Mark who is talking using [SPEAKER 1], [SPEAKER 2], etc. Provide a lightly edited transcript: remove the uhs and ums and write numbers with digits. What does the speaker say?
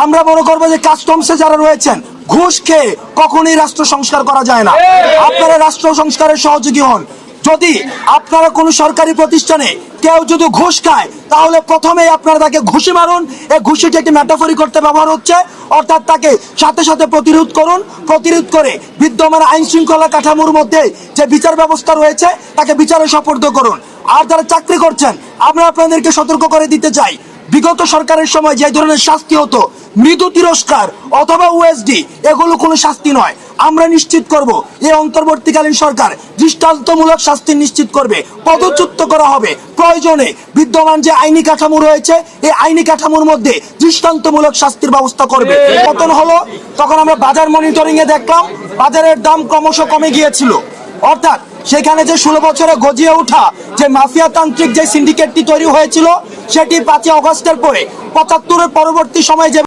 [SPEAKER 1] আমরা মনে করবো যে কাস্টমসে যারা রয়েছেন ঘুষ খেয়ে কখনোই রাষ্ট্র সংস্কার করা যায় না। আপনারা রাষ্ট্র সংস্কারের সহযোগী হন। যদি আপনারা কোনো সরকারি প্রতিষ্ঠানে কেউ যদি ঘুষ খায় তাহলে প্রথমেই আপনারা তাকে ঘুষি মারুন। এই ঘুষিটি একটি মেটাফরি করতে ব্যবহার হচ্ছে, অর্থাৎ তাকে সাথে সাথে প্রতিরোধ করুন। প্রতিরোধ করে বিদ্যমান আইন শৃঙ্খলা কাঠামোর মধ্যে যে বিচার ব্যবস্থা রয়েছে তাকে বিচারে সোপর্দ করুন। আর যারা চাকরি করছেন আমরা আপনাদেরকে সতর্ক করে দিতে চাই, বিগত সরকারের সময় যে ধরনের শাস্তি হতো মৃদু তিরস্কার অথবা ওএসডি, এগুলো কোনো শাস্তি নয়। আমরা নিশ্চিত করব এই অন্তর্বর্তীকালীন সরকার দৃষ্টান্তমূলক শাস্তি নিশ্চিত করবে, পদচ্যুত করা হবে। প্রয়োজনে বিদ্যমান যে আইনি কাঠামো রয়েছে এই আইনি কাঠামোর মধ্যে দৃষ্টান্তমূলক শাস্তির ব্যবস্থা করবে। পতন হলো তখন আমরা বাজার মনিটরিং এ দেখলাম বাজারের দাম ক্রমশ কমে গিয়েছিল, অর্থাৎ সেখানে যে 16 বছরে গজিয়ে ওঠা যে মাফিয়া তান্ত্রিক যে সিন্ডিকেটটি তৈরি হয়েছিল সেটি 5 আগস্টের পরে 75-এর পরবর্তী সময়ে যে